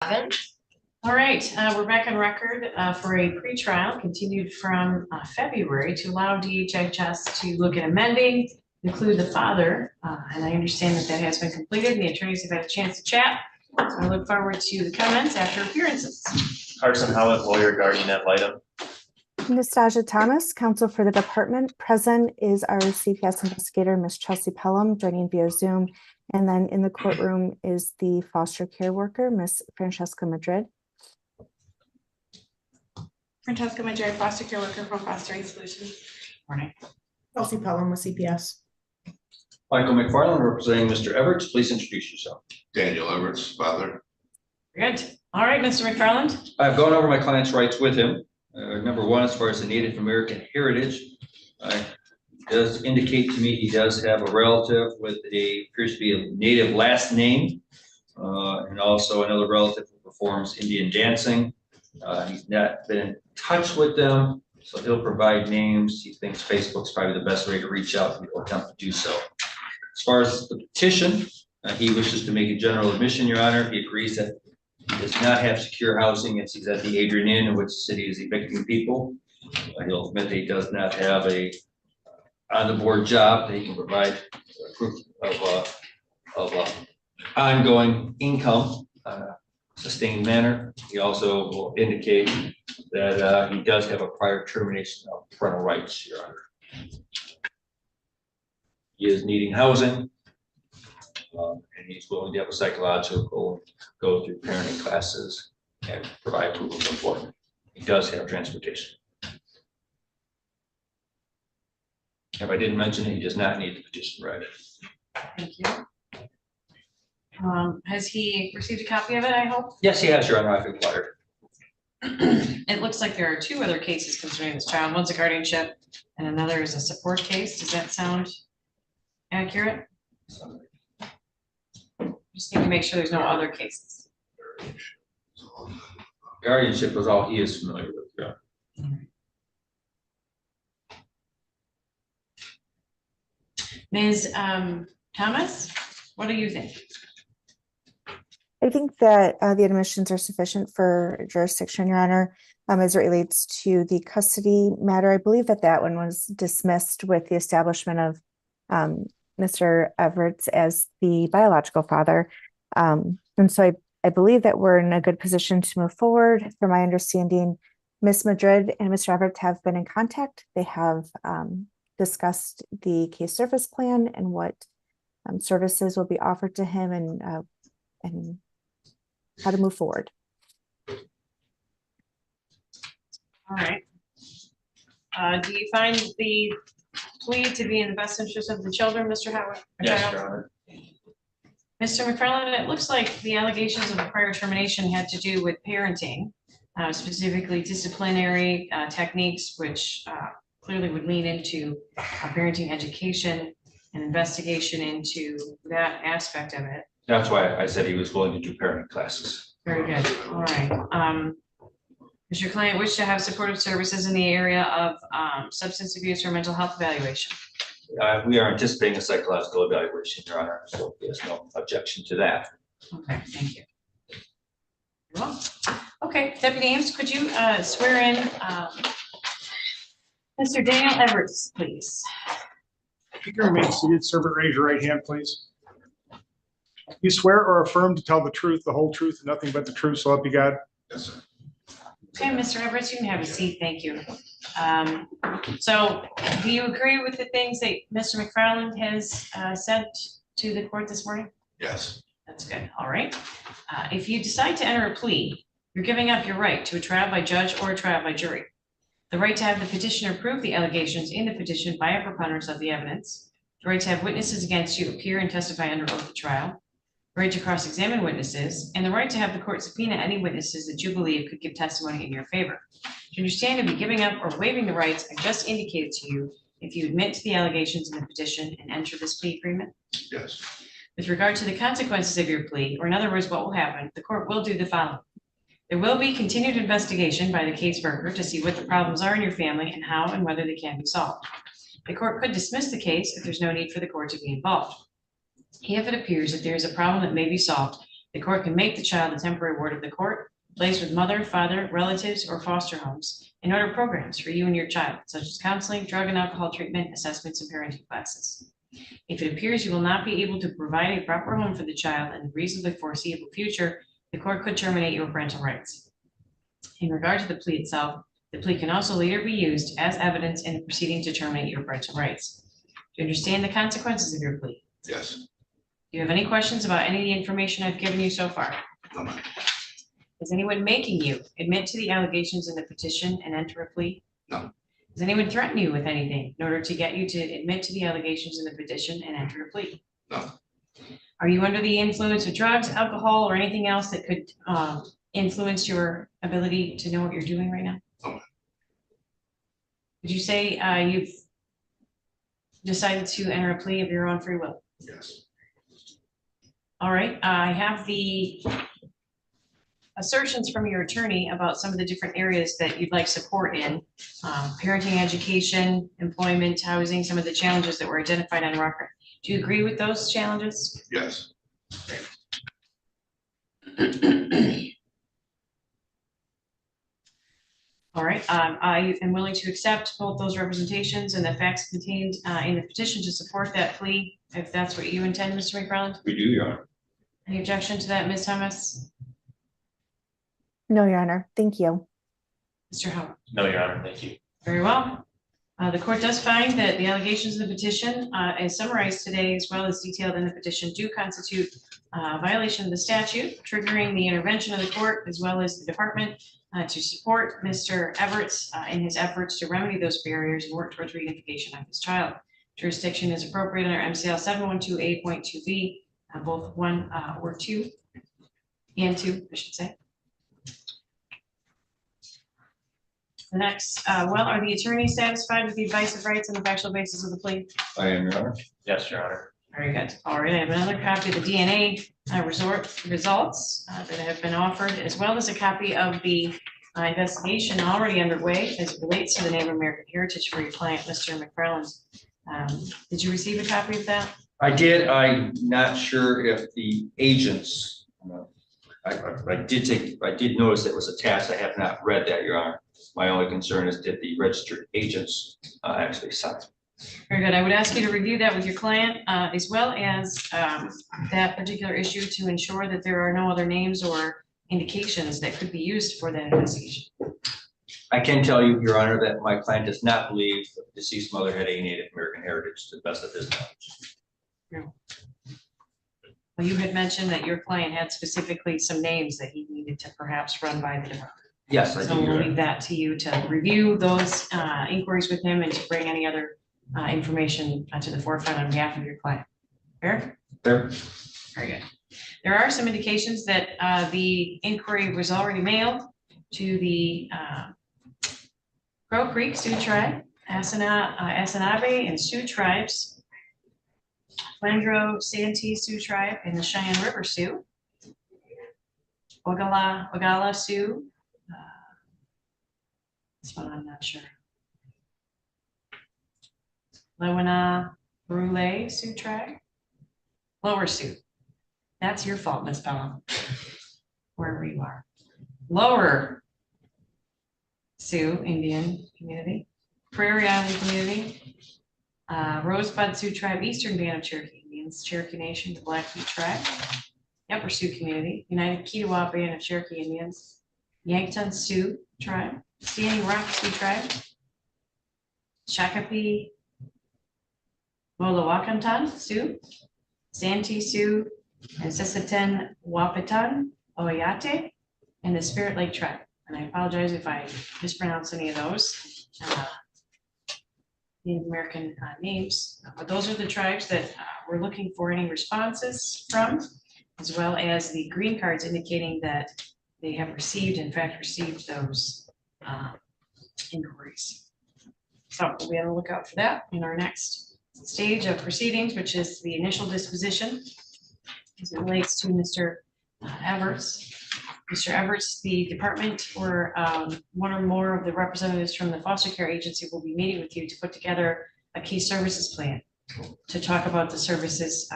11. All right, we're back on record for a pretrial continued from February to allow DHHS to look at amending, include the father, and I understand that that has been completed. The attorneys have had a chance to chat. So I look forward to the comments after appearances. Carson Howard, lawyer, guardian ad litem. Nastasia Thomas, counsel for the department. Present is our CPS investigator, Ms. Chelsea Pelham, joining via Zoom. And then in the courtroom is the foster care worker, Ms. Francesca Madrid. Francesca Madrid, foster care worker from Fostering Solutions. Morning. Chelsea Pelham with CPS. Michael McFarland, representing Mr. Everts. Please introduce yourself. Daniel Everts, father. Good. All right, Mr. McFarland. I've gone over my client's rights with him. Number one, as far as the Native American heritage, it does indicate to me he does have a relative with appears to be a Native last name, and also another relative who performs Indian dancing. He's not been in touch with them, so he'll provide names. He thinks Facebook's probably the best way to reach out. He'll attempt to do so. As far as the petition, he wishes to make a general admission, Your Honor. He agrees that he does not have secure housing as he's at the Adrian Inn, in which the city is evicting people. He'll admit that he does not have a on-the-board job that he can provide proof of ongoing income, sustained manner. He also will indicate that he does have a prior termination of parental rights, Your Honor. He is needing housing, and he's willing to have a psychological, go through parenting classes and provide proof of employment. He does have transportation. If I didn't mention it, he does not need the petition read. Thank you. Has he received a copy of it, I hope? Yes, he has, Your Honor, I've inquired. It looks like there are two other cases concerning this child. One's a guardianship and another is a support case. Does that sound accurate? Just need to make sure there's no other cases. Guardianship was all he is familiar with, Your Honor. Ms. Thomas, what do you think? I think that the admissions are sufficient for jurisdiction, Your Honor, as it relates to the custody matter. I believe that that one was dismissed with the establishment of Mr. Everts as the biological father. And so I believe that we're in a good position to move forward. From my understanding, Ms. Madrid and Mr. Everts have been in contact. They have discussed the case service plan and what services will be offered to him and how to move forward. All right. Do you find the plea to be in the best interest of the children, Mr. Howard? Yes, Your Honor. Mr. McFarland, it looks like the allegations of the prior termination had to do with parenting, specifically disciplinary techniques, which clearly would lean into parenting education and investigation into that aspect of it. That's why I said he was willing to do parenting classes. Very good. All right. Does your client wish to have supportive services in the area of substance abuse or mental health evaluation? We are anticipating a psychological evaluation, Your Honor, so there's no objection to that. Okay, thank you. Well, okay, Deputy Ames, could you swear in Mr. Daniel Everts, please? If you can remain seated, sir, but raise your right hand, please. You swear or affirm to tell the truth, the whole truth, and nothing but the truth, so help you God? Yes, sir. Okay, Mr. Everts, you can have a seat. Thank you. So do you agree with the things that Mr. McFarland has said to the court this morning? Yes. That's good. All right. If you decide to enter a plea, you're giving up your right to a trial by judge or a trial by jury. The right to have the petitioner prove the allegations in the petition by a preponderance of the evidence. The right to have witnesses against you appear and testify under oath at trial. The right to cross-examine witnesses, and the right to have the court subpoena any witnesses that you believe could give testimony in your favor. You understand to be giving up or waiving the rights I just indicated to you if you admit to the allegations in the petition and enter this plea agreement? Yes. With regard to the consequences of your plea, or in other words, what will happen, the court will do the following. There will be continued investigation by the caseworker to see what the problems are in your family and how and whether they can be solved. The court could dismiss the case if there's no need for the court to be involved. If it appears that there is a problem that may be solved, The court can make the child a temporary ward of the court, placed with mother, father, relatives, or foster homes, and order programs for you and your child, such as counseling, drug and alcohol treatment, assessments, and parenting classes. If it appears you will not be able to provide a proper home for the child in the reasonably foreseeable future, the court could terminate your parental rights. In regard to the plea itself, the plea can also later be used as evidence in the proceeding to terminate your parental rights. Do you understand the consequences of your plea? Yes. Do you have any questions about any of the information I've given you so far? No, ma'am. Is anyone making you admit to the allegations in the petition and enter a plea? No. Does anyone threaten you with anything in order to get you to admit to the allegations in the petition and enter a plea? No. Are you under the influence of drugs, alcohol, or anything else that could influence your ability to know what you're doing right now? No. Did you say you've decided to enter a plea of your own free will? Yes. All right, I have the assertions from your attorney about some of the different areas that you'd like support in, parenting, education, employment, housing, some of the challenges that were identified on record. Do you agree with those challenges? Yes. All right, I am willing to accept both those representations and the facts contained in the petition to support that plea, if that's what you intend, Mr. McFarland. We do, Your Honor. Any objection to that, Ms. Thomas? No, Your Honor. Thank you. Mr. Howard? No, Your Honor, thank you. Very well. The court does find that the allegations in the petition, as summarized today, as well as detailed in the petition, do constitute a violation of the statute, triggering the intervention of the court as well as the department to support Mr. Everts in his efforts to remedy those barriers and work towards reunification of his child. Jurisdiction is appropriate under MCL 712A.2B, both 1 or 2, and 2, I should say. The next, well, are the attorneys satisfied with the advice of rights and the factual basis of the plea? I am, Your Honor. Yes, Your Honor. Very good. All right, I have another copy of the DNA results that have been offered, as well as a copy of the investigation already underway as it relates to the Native American heritage for your client, Mr. McFarland. Did you receive a copy of that? I did. I'm not sure if the agents, I did notice it was attached. I have not read that, Your Honor. My only concern is did the registered agents actually sign? Very good. I would ask you to review that with your client, as well as that particular issue to ensure that there are no other names or indications that could be used for that investigation. I can tell you, Your Honor, that my client does not believe the deceased mother had a Native American heritage to the best of his knowledge. No. Well, you had mentioned that your client had specifically some names that he needed to perhaps run by the department. Yes, I do. So we'll leave that to you to review those inquiries with him and to bring any other information to the forefront on behalf of your client. Fair? Fair. Very good. There are some indications that the inquiry was already mailed to the Crow Creek Sioux Tribe, Asanabe and Sioux Tribes, Flandreau Santee Sioux Tribe, and the Cheyenne River Sioux, Wagala Sioux. This one I'm not sure. Lewana Brule Sioux Tribe, Lower Sioux. That's your fault, Miss Bellum. Wherever you are. Lower Sioux Indian Community, Prairie Island Community, Rosebud Sioux Tribe, Eastern Band of Cherokee Indians, Cherokee Nation, the Blackfeet Tribe, Upper Sioux Community, United Kiowa Band of Cherokee Indians, Yankton Sioux Tribe, Standing Rock Sioux Tribe, Shakopee Molowakanton Sioux, Santee Sioux, and Sisseton Wapitan Oyate, and the Spirit Lake Tribe. And I apologize if I mispronounce any of those Native American names, but those are the tribes that we're looking for any responses from, as well as the green cards indicating that they have received, in fact, received those inquiries. So we'll be on the lookout for that in our next stage of proceedings, which is the initial disposition as it relates to Mr. Everts. Mr. Everts, the department or one or more of the representatives from the foster care agency will be meeting with you to put together a key services plan to talk about the services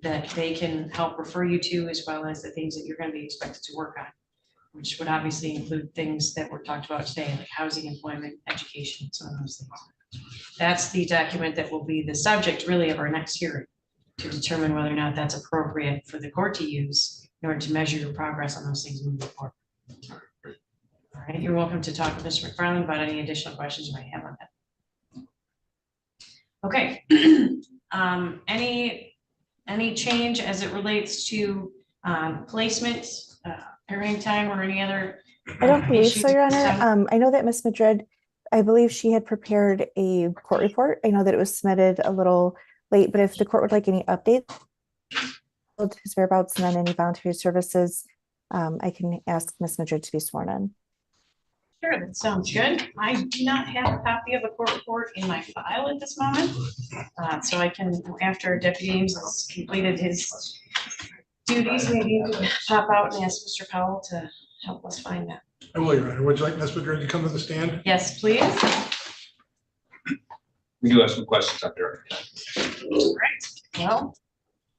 that they can help refer you to, as well as the things that you're going to be expected to work on, which would obviously include things that were talked about today, like housing, employment, education, some of those things. That's the document that will be the subject really of our next hearing, to determine whether or not that's appropriate for the court to use in order to measure your progress on those things moving forward. All right, you're welcome to talk with Mr. McFarland about any additional questions you might have on that. Okay. Any change as it relates to placement, parenting time, or any other? I don't believe so, issues? Your Honor. I know that Ms. Madrid, I believe she had prepared a court report. I know that it was submitted a little late, but if the court would like any updates, his whereabouts and then any voluntary services, I can ask Ms. Madrid to be sworn in. Sure, that sounds good. I do not have a copy of a court report in my file at this moment. So I can, after Deputy Ames has completed his duties, maybe pop out and ask Mr. Powell to help us find that. I will, Your Honor. Would you like Ms. Madrid to come to the stand? Yes, please. We do have some questions up there. All right, well,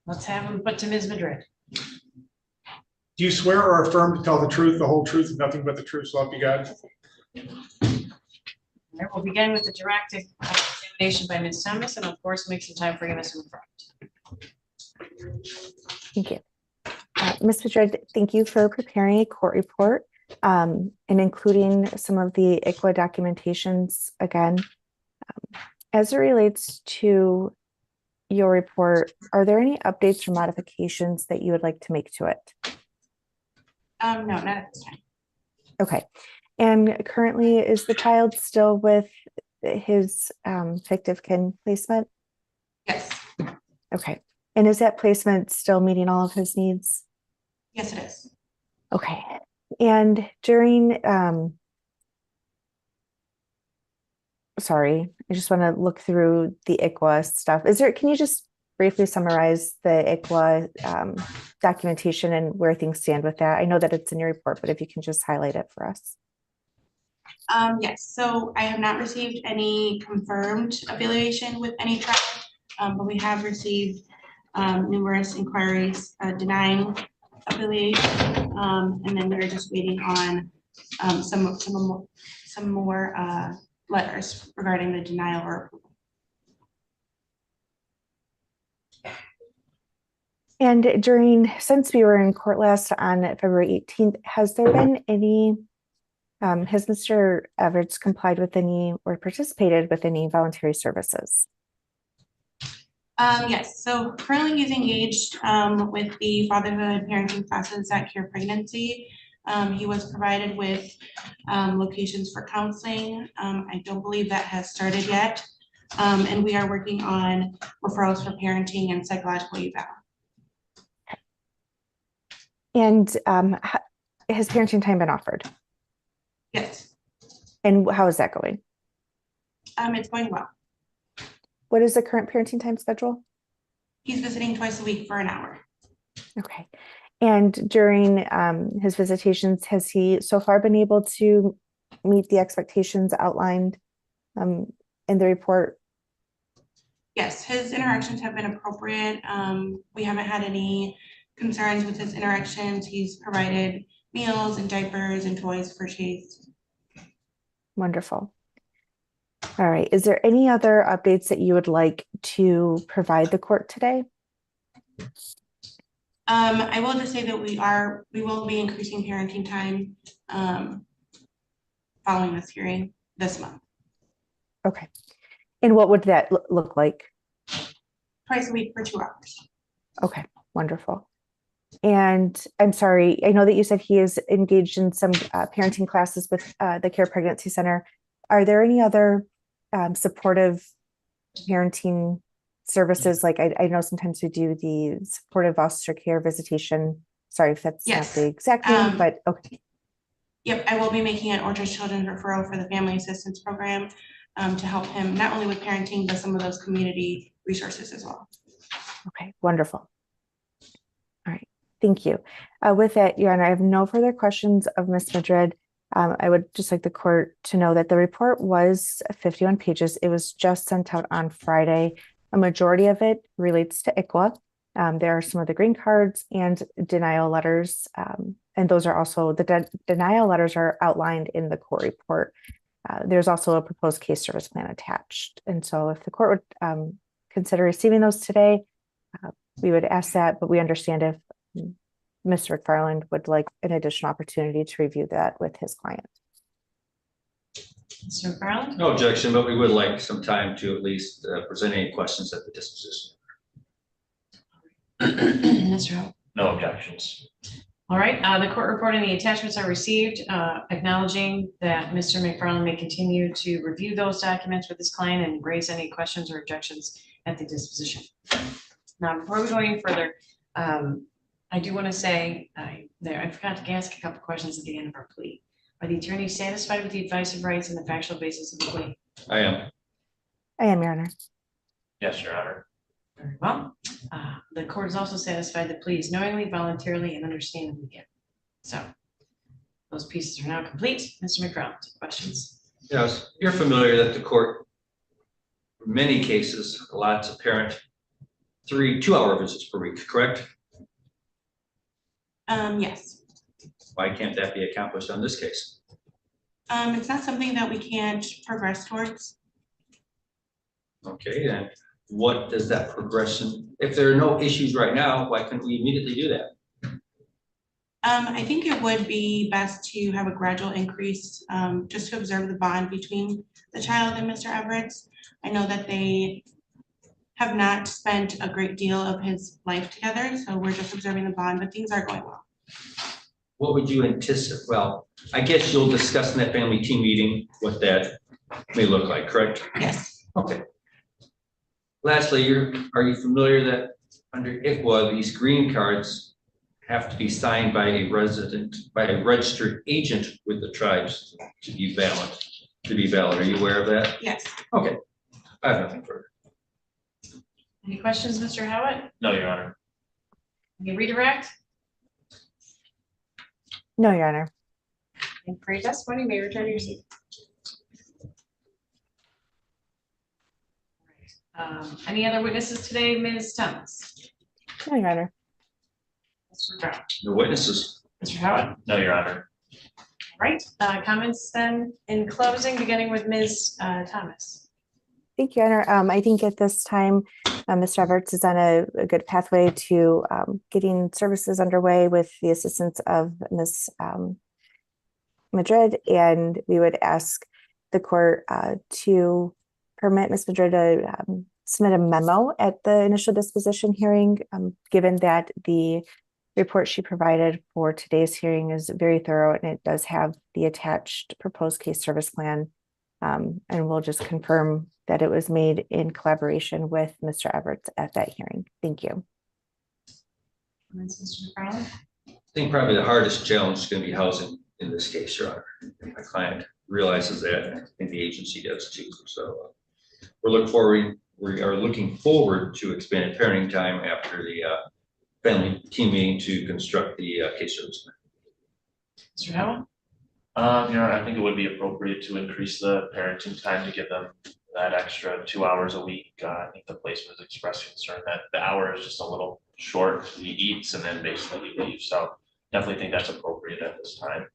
let's have them put to Ms. Madrid. Do you swear or affirm to tell the truth, the whole truth, and nothing but the truth, so help you God? We'll begin with the direct examination by Ms. Thomas, and of course, make some time for you, Ms. McFarland. Thank you. Ms. Madrid, thank you for preparing a court report and including some of the ICWA documentations again. As it relates to your report, are there any updates or modifications that you would like to make to it? No, not at this time. Okay. And currently, is the child still with his fictive kin placement? Yes, Okay. And is that placement still meeting all of his needs? yes, it is. Okay. And during, sorry, I just want to look through the ICWA stuff. Can you just briefly summarize the ICWA documentation and where things stand with that? I know that it's in your report, but if you can just highlight it for us. Yes, so I have not received any confirmed affiliation with any tribe, but we have received numerous inquiries denying affiliation, and then we're just waiting on some more letters regarding the denial or approval. And since we were in court last on February 18th, has there been any, has Mr. Everts complied with any or participated with any voluntary services? Yes, so currently he's engaged with the fatherhood parenting classes at Cure Pregnancy. He was provided with locations for counseling. I don't believe that has started yet. And we are working on referrals for parenting and psychological eval. And has parenting time been offered? Yes, And how is that going? it's going well. What is the current parenting time schedule? He's visiting twice a week for an hour. Okay. And during his visitations, has he so far been able to meet the expectations outlined in the report? Yes, his interactions have been appropriate. We haven't had any concerns with his interactions. He's provided meals and diapers and toys for Chase. Wonderful. All right. Is there any other updates that you would like to provide the court today? I will just say that we will be increasing parenting time following this hearing this month. Okay. And what would that look like? Twice a week for 2 hours. Okay, wonderful. And I'm sorry, I know that you said he is engaged in some parenting classes with the Care Pregnancy Center. Are there any other supportive parenting services? Like I know sometimes we do the supportive foster care visitation. Sorry if that's Yes. not the exact name, but okay. Yep, I will be making an Orchard Children's referral for the Family Assistance Program to help him not only with parenting, but some of those community resources as well. Okay, wonderful. All right, thank you. With that, Your Honor, I have no further questions of Ms. Madrid. I would just like the court to know that the report was 51 pages. It was just sent out on Friday. A majority of it relates to ICWA. There are some of the green cards and denial letters. And those are also, the denial letters are outlined in the court report. There's also a proposed case service plan attached. And so if the court would consider receiving those today, we would ask that, but we understand if Mr. McFarland would like an additional opportunity to review that with his client. Mr. McFarland? No objection, but we would like some time to at least present any questions at the disposition. Mr. Howard? No objections. All right, the court report and the attachments are received, acknowledging that Mr. McFarland may continue to review those documents with his client and raise any questions or objections at the disposition. Now, before we go any further, I do want to say, I forgot to ask a couple questions at the end of our plea. Are the attorneys satisfied with the advice of rights and the factual basis of the plea? I am. I am, Your Honor. Yes, Your Honor. Very well. The court is also satisfied the plea is knowingly, voluntarily, and understandably given. So those pieces are now complete. Mr. McFarland, questions? Yes, you're familiar that the court, in many cases, allots a parent 3 2-hour visits per week, correct? Yes. Why can't that be accomplished on this case? It's not something that we can't progress towards. Okay, and what does that progression, if there are no issues right now, why couldn't we immediately do that? I think it would be best to have a gradual increase, just to observe the bond between the child and Mr. Everett's. I know that they have not spent a great deal of his life together, so we're just observing the bond, but things are going well. What would you anticipate? Well, I guess you'll discuss in that family team meeting what that may look like, correct? Yes. Okay. Lastly, are you familiar that under ICWA, these green cards have to be signed by a registered agent with the tribes to be valid? Are you aware of that? Yes. Okay, I have nothing further. Any questions, Mr. Howitt? No, Your Honor. Any redirect? No, Your Honor. And for your testimony, you may return to your seat. Any other witnesses today, Ms. Thomas? No, Your Honor. Mr. Brown? No witnesses. Mr. Howard? No, Your Honor. All right, comments then in closing, beginning with Ms. Thomas. Thank you, Your Honor. I think at this time, Mr. Everts is on a good pathway to getting services underway with the assistance of Ms. Madrid, and we would ask the court to permit Ms. Madrid to submit a memo at the initial disposition hearing, given that the report she provided for today's hearing is very thorough and it does have the attached proposed case service plan. And we'll just confirm that it was made in collaboration with Mr. Everts at that hearing. Thank you. Mr. McFarland? I think probably the hardest challenge is going to be housing in this case, Your Honor. My client realizes that, and I think the agency does too. So we are looking forward to expanded parenting time after the family team meeting to construct the case service plan. Mr. Howard? Your Honor, I think it would be appropriate to increase the parenting time to give them that extra 2 hours a week. I think the placement is expressed concern that the hour is just a little short. He eats and then basically leaves. So definitely think that's appropriate at this time.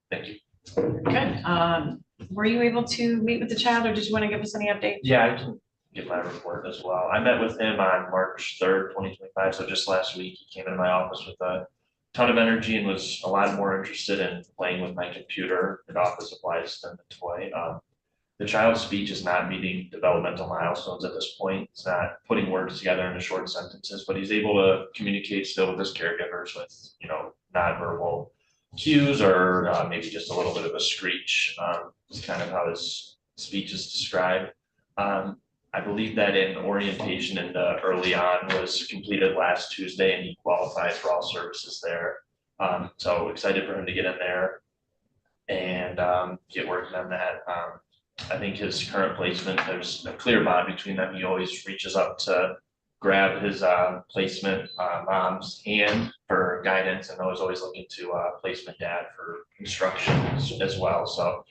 Thank you. Good. Were you able to meet with the child, or did you want to give us any update? Yeah, I can give my report as well. I met with him on March 3rd, 2025. So just last week, he came into my office with a ton of energy and was a lot more interested in playing with my computer and office supplies than the toy. The child's speech is not meeting developmental milestones at this point. It's not putting words together into short sentences, but he's able to communicate still with his caregivers with, nonverbal cues or maybe just a little bit of a screech. It's kind of how his speech is described. I believe that in orientation and early on was completed last Tuesday and he qualified for all services there. So excited for him to get in there and get working on that. I think his current placement, there's a clear bond between them. He always reaches up to grab his placement mom's hand for guidance, and I was always looking to placement dad for instructions as well. So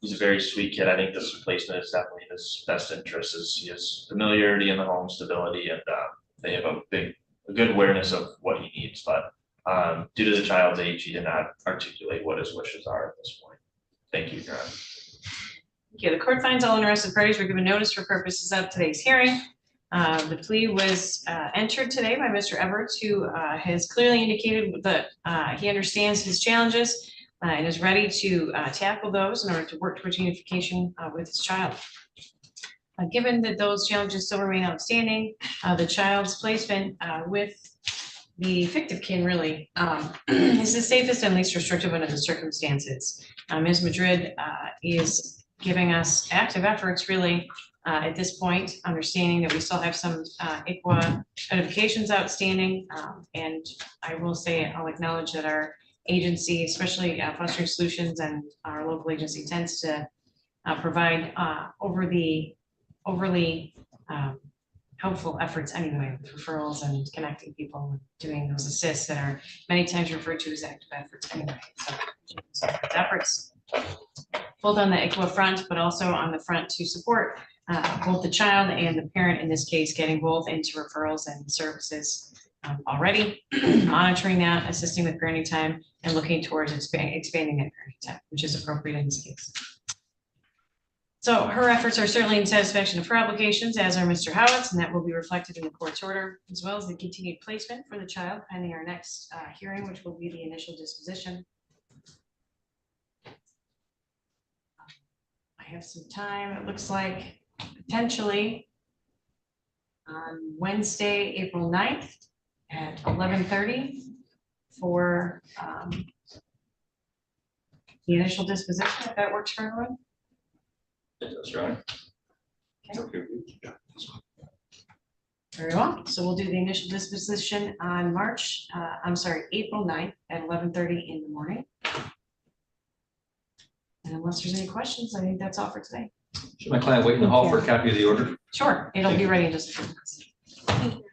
he's a very sweet kid. I think this placement is definitely in his best interest, as he has familiarity in the home, stability, and they have a good awareness of what he needs, but due to the child's age, he did not articulate what his wishes are at this point. Thank you, Your Honor. Okay, the court finds all interested parties were given notice for purposes of today's hearing. The plea was entered today by Mr. Everts, who has clearly indicated that he understands his challenges and is ready to tackle those in order to work towards unification with his child. Given that those challenges still remain outstanding, the child's placement with the fictive kin really is the safest and least restrictive under the circumstances. Ms. Madrid is giving us active efforts really at this point, understanding that we still have some ICWA notifications outstanding. And I will say, I'll acknowledge that our agency, especially Fostering Solutions and our local agency, tends to provide overly helpful efforts anyway, with referrals and connecting people and doing those assists that are many times referred to as active efforts anyway. So efforts both on the ICWA front, but also on the front to support both the child and the parent, in this case, getting both into referrals and services already, monitoring that, assisting with parenting time, and looking towards expanding that parenting time, which is appropriate in this case. So her efforts are certainly in satisfaction of her obligations, as are Mr. Howitt's, and that will be reflected in the court's order, as well as the continued placement for the child pending our next hearing, which will be the initial disposition. I have some time, it looks like potentially on Wednesday, April 9th at 11:30 for the initial disposition, if that works for everyone. That's right. Okay. Very well. So we'll do the initial disposition on April 9th at 11:30 in the morning. And unless there's any questions, I think that's all for today. Should my client wait in the hall for a copy of the order? Sure, it'll be ready in just a few minutes. Thank you.